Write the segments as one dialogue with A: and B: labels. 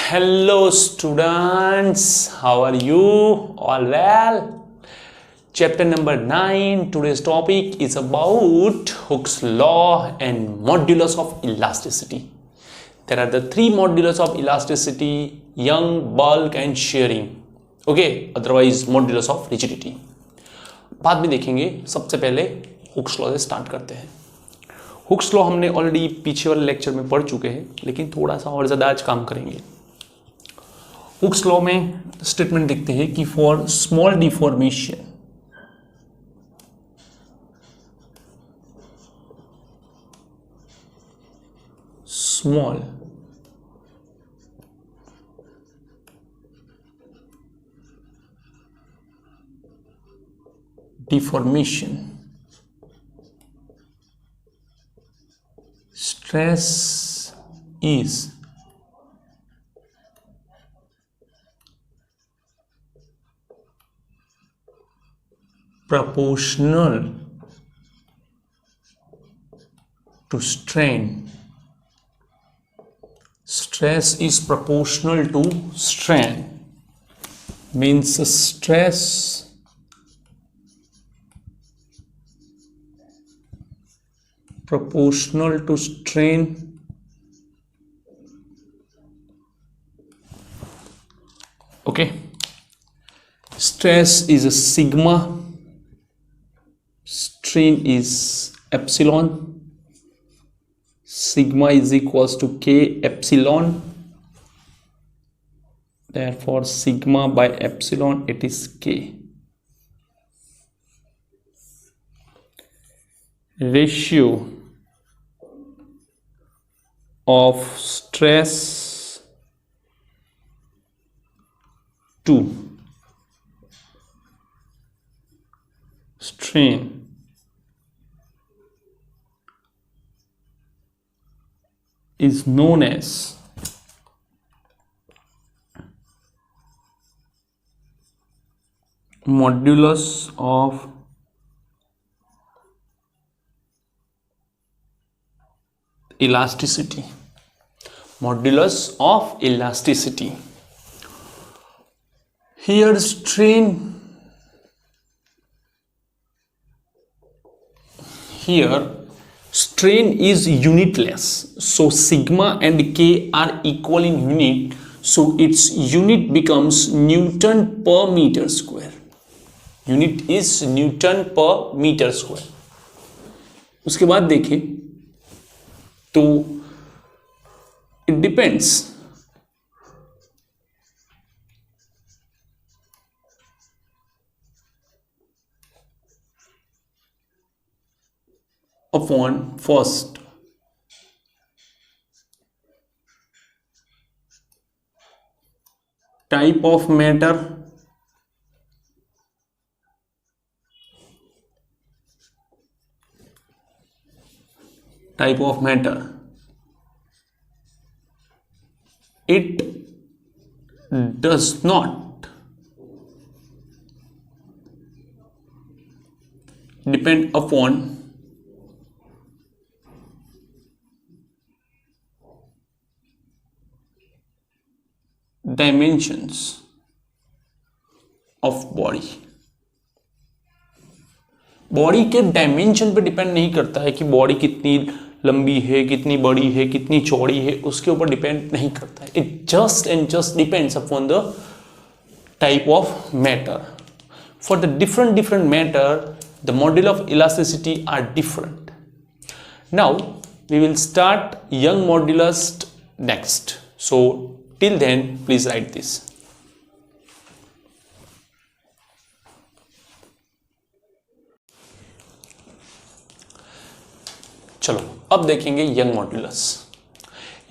A: Hello, students. How are you? All well? Chapter number 9. Today's topic is about Hooke's law and modulus of elasticity. There are the three modulus of elasticity: Young, bulk, and shearing. Okay, otherwise modulus of rigidity. बाद में देखेंगे. सबसे पहले Hooke's law से start करते हैं. Hooke's law हमने already पीछे वाले लेक्चर में पढ़ चुके हैं, लेकिन थोड़ा सा और ज़्यादा आज काम करेंगे. हुक्स लॉ में स्टेटमेंट देखते हैं कि for small deformation small deformation stress is proportional to strain. Stress is proportional to strain means stress proportional to strain okay. Stress is a sigma, strain is epsilon. Sigma is equals to k epsilon, therefore sigma by epsilon it is k. Ratio of stress to strain is known as modulus of elasticity. Modulus of elasticity. Here strain, here strain is unitless, so sigma and k are equal in unit, so its unit becomes Newton per meter square. Unit is Newton per meter square. उसके बाद देखें तो it depends upon first type of matter, it does not depend upon dimensions of body. Body के dimension पे depend नहीं करता है कि बॉडी कितनी लंबी है, कितनी बड़ी है, कितनी चौड़ी है, उसके ऊपर डिपेंड नहीं करता है. It just and just depends upon the type of matter. For the different matter the moduli of elasticity are different. Now we will start Young modulus next. So till then please write this. चलो अब देखेंगे young modulus.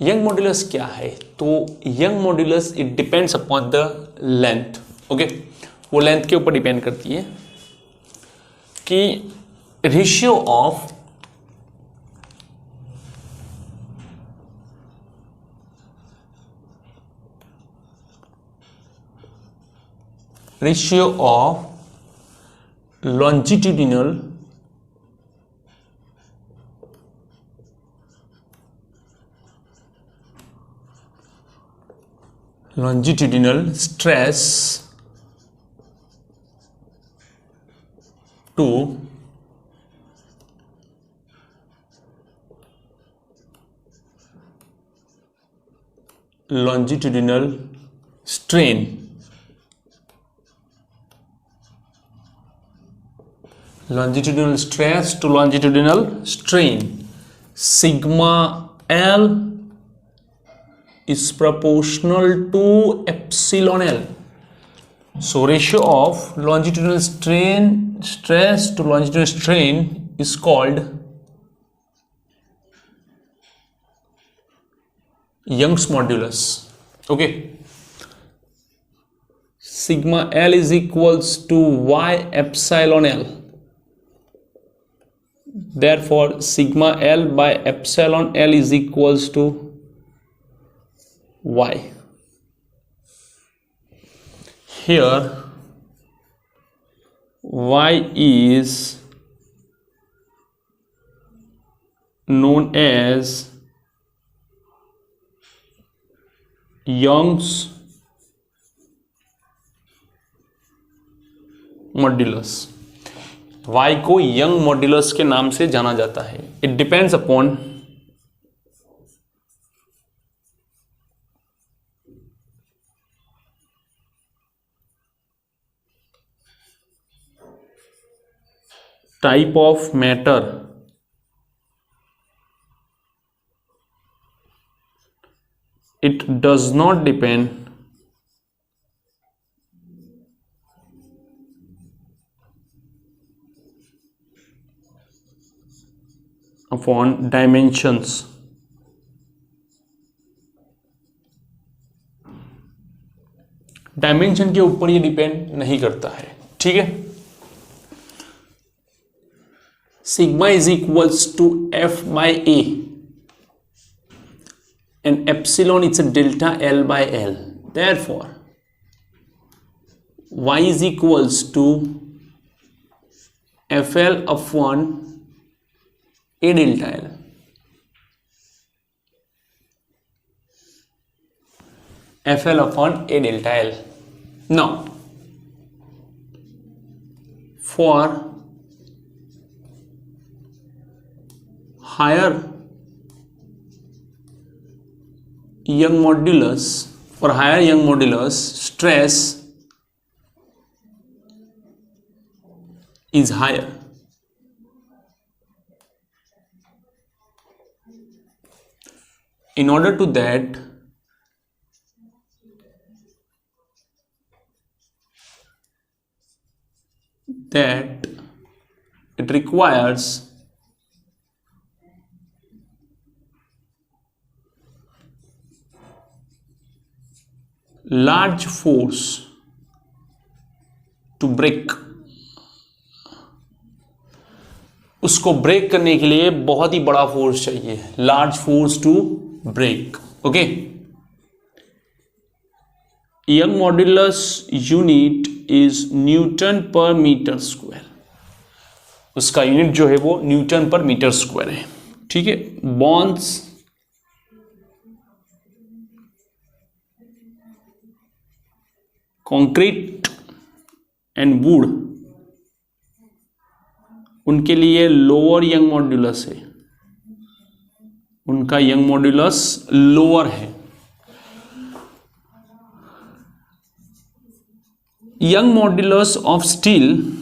A: Young modulus क्या है? तो young modulus it depends upon the length. Okay, वो length के ऊपर depend करती है कि ratio of longitudinal longitudinal stress to longitudinal strain longitudinal stress to longitudinal strain, sigma L is proportional to epsilon L. So ratio of longitudinal stress to longitudinal strain is called Young's modulus. Okay, sigma L is equals to y epsilon L. Therefore sigma L by epsilon L is equals to y. Here y is known as Young's modulus. y को young modulus के नाम से जाना जाता है. It depends upon type of matter it does not depend upon dimensions. Dimension के ऊपर ये डिपेंड नहीं करता है. ठीक है, sigma is equals to f by a and epsilon it's a delta L by L. Therefore y is equals to FL upon a delta L. FL upon a delta L. Now for higher Young modulus, for higher Young modulus, stress is higher. In order to that, it requires large force to break. उसको break करने के लिए बहुत ही बड़ा force चाहिए, large force to break. Okay, Young modulus unit is newton per metre square. उसका unit जो है वो न्यूटन पर मीटर स्क्वायर है. ठीक है, बॉन्ड्स कंक्रीट एंड वुड उनके लिए लोअर यंग मॉड्यूलस है, उनका यंग मॉड्यूलस लोअर है. Young modulus of steel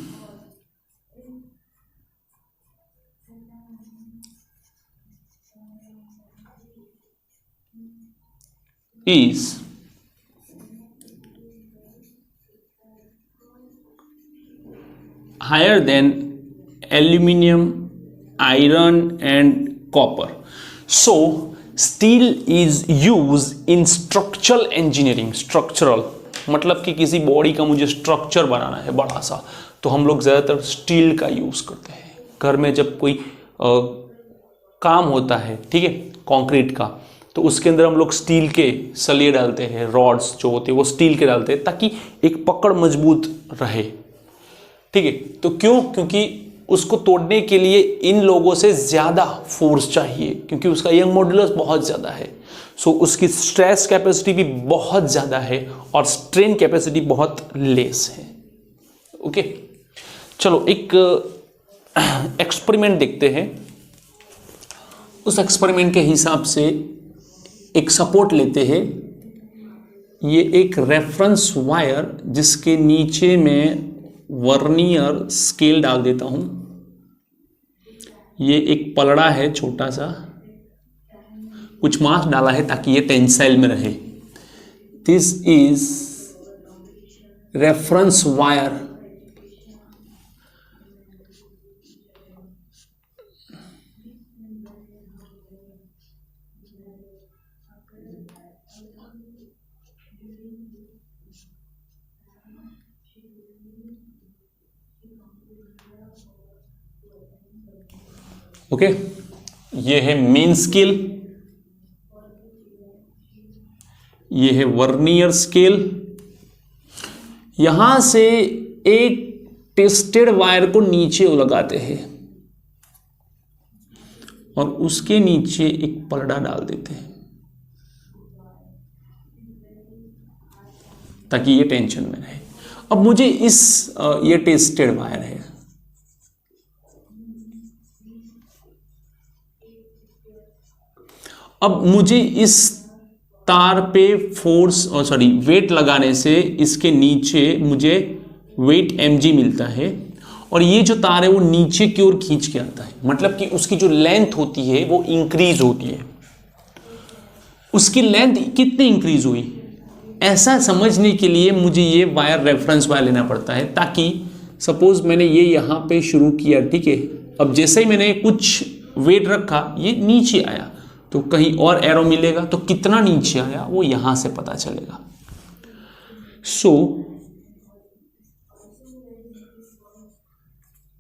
A: is higher than aluminum, iron and copper. So steel is used in structural engineering. Structural मतलब कि किसी बॉडी का मुझे स्ट्रक्चर बनाना है बड़ा सा, तो हम लोग ज़्यादातर स्टील का यूज़ करते हैं. घर में जब कोई काम होता है, ठीक है, कंक्रीट का, तो उसके अंदर हम लोग स्टील के सलिए डालते हैं, रॉड्स जो होते हैं वो स्टील के डालते हैं ताकि एक पकड़ मजबूत रहे. ठीक है, तो क्यों? क्योंकि उसको तोड़ने के लिए इन लोगों से ज़्यादा फोर्स चाहिए, क्योंकि उसका यंग मॉड्यूलस बहुत ज़्यादा है. सो उसकी स्ट्रेस कैपेसिटी भी बहुत ज़्यादा है और स्ट्रेन कैपेसिटी बहुत लेस है। ओके, चलो एक एक्सपेरिमेंट देखते हैं। उस एक्सपेरिमेंट के हिसाब से एक सपोर्ट लेते हैं। ये एक रेफरेंस वायर जिसके नीचे में वर्नियर स्केल डाल देता हूं। ये एक पलड़ा है छोटा सा, कुछ मास डाला है ताकि ये टेंसाइल में रहे। This is reference wire. Okay, ये है मेन स्केल, ये है वर्नियर स्केल। यहां से एक टेस्टेड वायर को नीचे लगाते हैं और उसके नीचे एक पलड़ा डाल देते हैं ताकि ये टेंशन में रहे। अब मुझे ये टेस्टेड वायर है, अब मुझे इस तार पे फोर्स और वेट लगाने से इसके नीचे मुझे वेट mg मिलता है और ये जो तार है वो नीचे की ओर खींच के आता है, मतलब कि उसकी जो लेंथ होती है वो इंक्रीज होती है। उसकी लेंथ कितनी इंक्रीज हुई, ऐसा समझने के लिए मुझे ये वायर रेफरेंस वायर लेना पड़ता है, ताकि सपोज मैंने ये यहाँ पे शुरू किया, ठीक है, अब जैसे ही मैंने कुछ वेट रखा ये नीचे आया तो कहीं और एरो मिलेगा, तो कितना नीचे आया वो यहां से पता चलेगा। So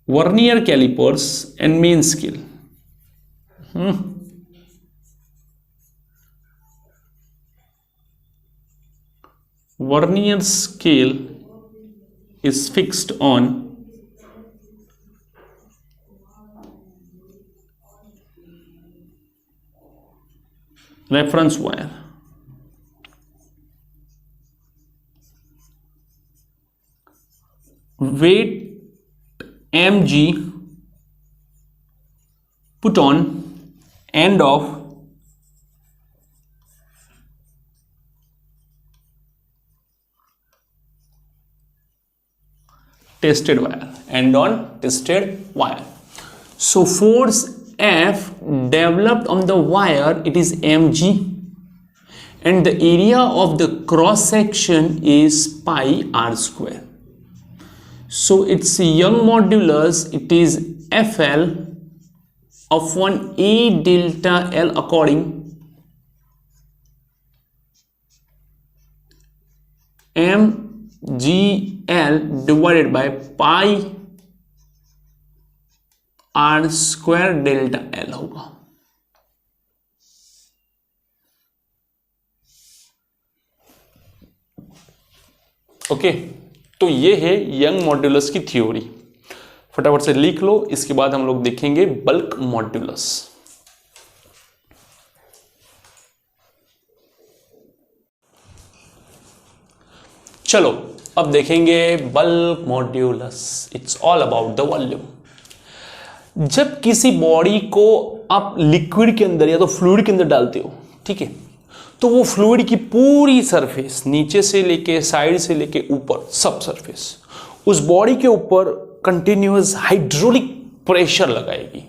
A: vernier callipers and main scale, vernier scale is fixed on reference wire. Weight mg put on end of tested wire, end on tested wire. So force F developed on the wire, it is mg, and the area of the cross section is pi r square. So its Young modulus, it is FL of 1 A delta L according mgl divided by pi r square delta L होगा। Okay, तो ये है young modulus की theory. फटाफट से लिख लो, इसके बाद हम लोग देखेंगे बल्क मॉड्यूलस। चलो अब देखेंगे bulk modulus. It's all about the volume. जब किसी बॉडी को आप लिक्विड के अंदर या तो फ्लूइड के अंदर डालते हो, ठीक है, तो वो फ्लूइड की पूरी सरफेस, नीचे से लेके साइड से लेके ऊपर सब सरफेस, उस बॉडी के ऊपर कंटिन्यूअस हाइड्रोलिक प्रेशर लगाएगी।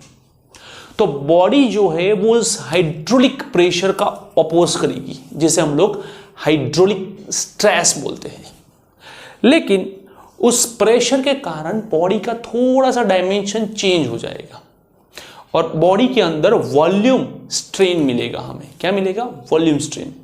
A: तो बॉडी जो है वो उस हाइड्रोलिक प्रेशर का अपोज करेगी, जिसे हम लोग हाइड्रोलिक स्ट्रेस बोलते हैं। लेकिन उस प्रेशर के कारण बॉडी का थोड़ा सा डायमेंशन चेंज हो जाएगा और बॉडी के अंदर वॉल्यूम स्ट्रेन मिलेगा। हमें क्या मिलेगा? Volume strain.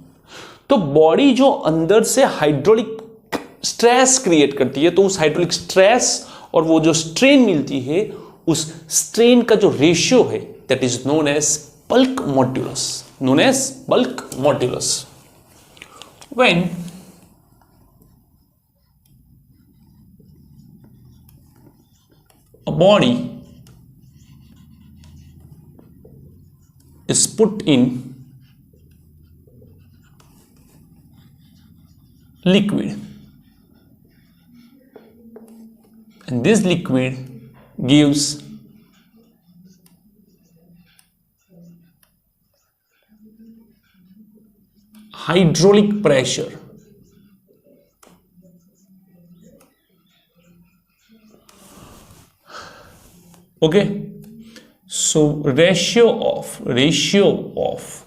A: तो बॉडी जो अंदर से हाइड्रोलिक स्ट्रेस क्रिएट करती है, तो उस हाइड्रोलिक स्ट्रेस और वो जो स्ट्रेन मिलती है, उस स्ट्रेन का जो रेशियो है, that is known as bulk modulus. Known as bulk modulus. When a body is put in liquid, and this liquid gives hydraulic pressure. Okay, so ratio of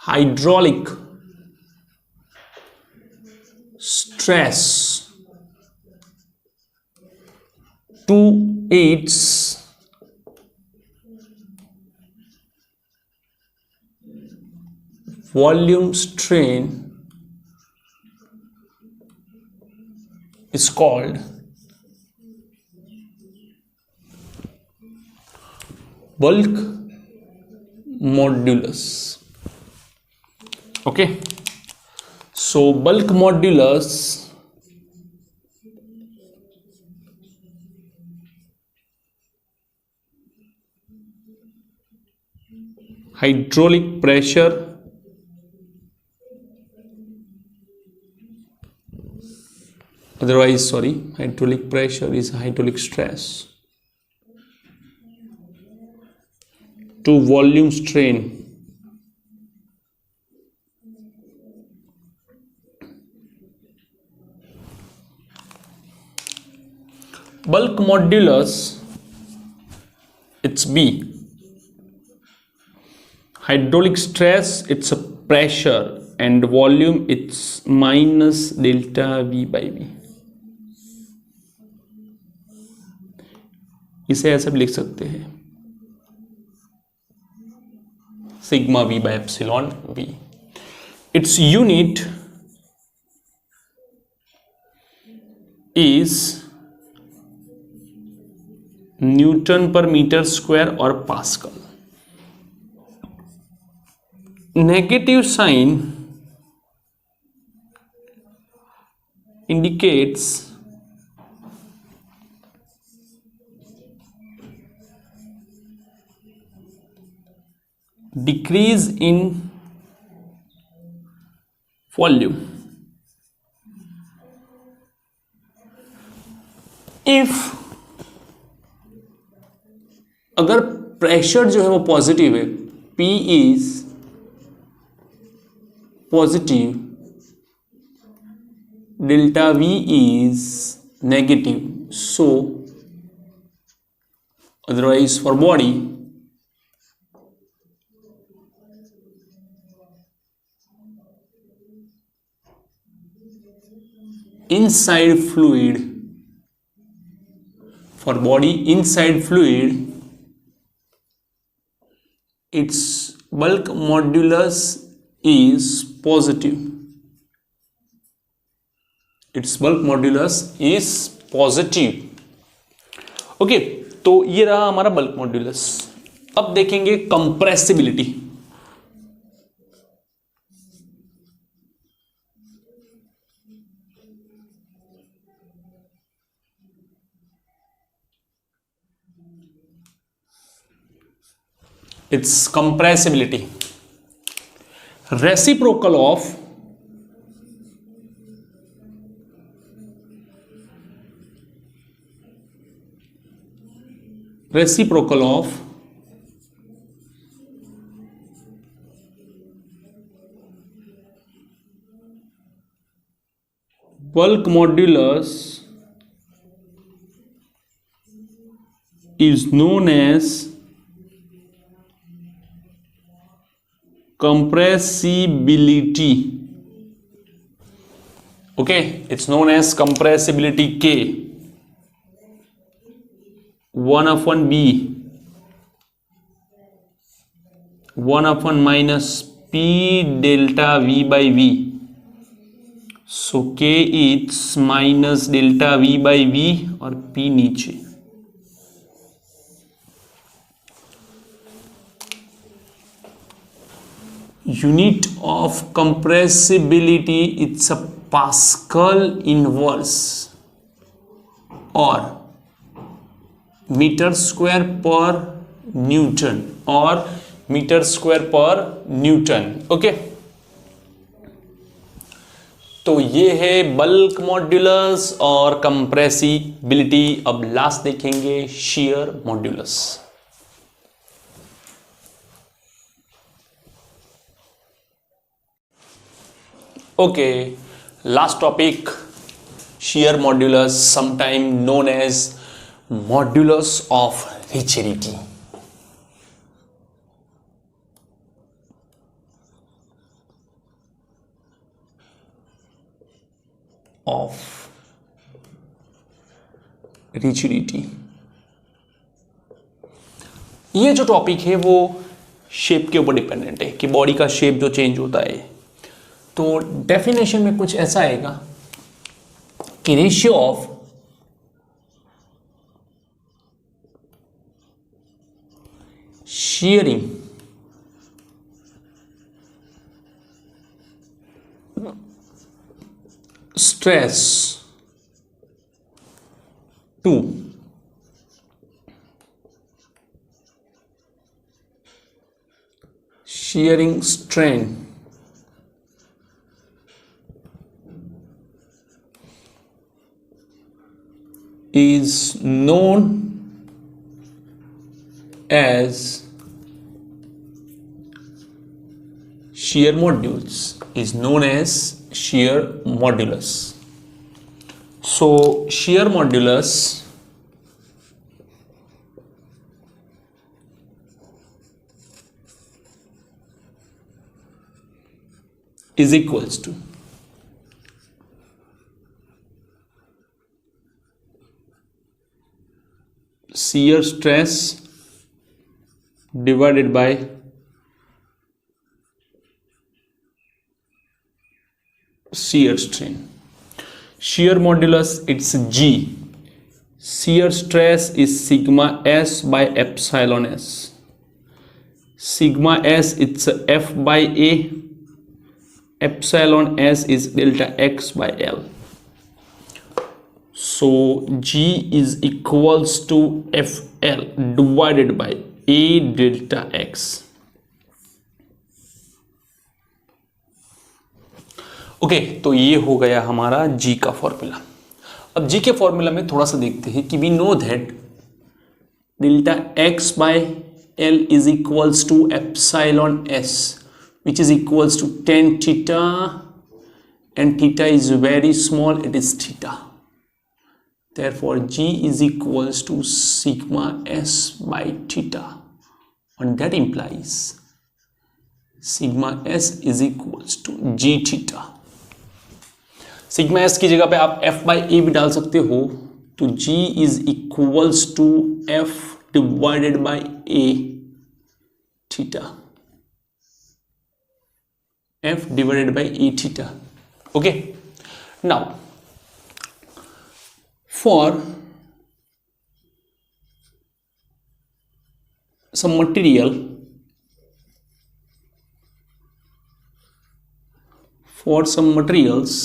A: hydraulic stress to its volume strain is called bulk modulus. Okay, so bulk modulus hydraulic pressure hydraulic pressure is hydraulic stress to volume strain bulk modulus, it's B. Hydraulic stress, it's a pressure, and volume, it's minus delta V by V. इसे ऐसे भी लिख सकते हैं sigma V by epsilon V. Its unit is Newton per metre square और pascal. Negative sign indicates decrease in volume. If अगर pressure जो है वो पॉजिटिव है, P is positive, delta V is negative, so otherwise for body inside fluid, for body inside fluid, its bulk modulus is positive. Its bulk modulus is positive. Okay, तो ये रहा हमारा bulk modulus. अब देखेंगे compressibility. Its compressibility. Reciprocal of bulk modulus is known as compressibility. Okay, it's known as compressibility K. 1/B 1/ minus P delta V by V. So K is minus delta V by V और P नीचे. Unit of compressibility, it's a Pascal inverse or meter square per Newton or metre square per newton. Okay, तो ये है bulk modulus और compressibility. अब last देखेंगे shear modulus. Okay, last topic shear modulus, sometimes known as modulus of rigidity. ये जो topic है वो शेप के ऊपर डिपेंडेंट है कि बॉडी का शेप जो चेंज होता है। तो डेफिनेशन में कुछ ऐसा आएगा कि ratio of shearing stress to shearing strain is known as shear modulus, is known as shear modulus. So shear modulus is equals to shear stress divided by shear strain. Shear modulus, it's G. Shear stress is sigma s by epsilon s. Sigma s, it's F by A. Epsilon s is delta x by L. So G is equals to FL divided by A delta x. Okay, तो ये हो गया हमारा G का formula. अब G के formula में थोड़ा सा देखते हैं कि we know that delta x by L is equals to epsilon s which is equals to tan theta, and theta is very small, it is theta. Therefore G is equals to sigma s by theta, and that implies sigma s is equals to g theta. Sigma S की जगह पे आप f by ए भी डाल सकते हो, तो g is equals to f divided by a theta, f divided by a theta. Okay, now for some material, for some materials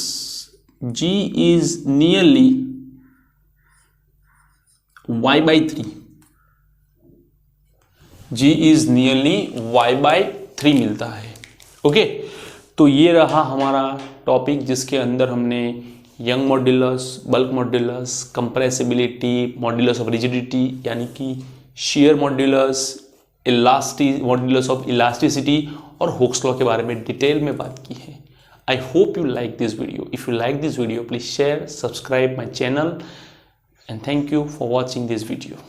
A: G is nearly y by 3. G is nearly y by 3 मिलता है। Okay, तो ये रहा हमारा topic जिसके अंदर हमने young modulus, bulk modulus, compressibility, modulus of rigidity यानी कि shear modulus, modulus of elasticity और हुक्स लॉ के बारे में डिटेल में बात की है। I hope you like this video. If you like this video, please share, subscribe my channel, and thank you for watching this video.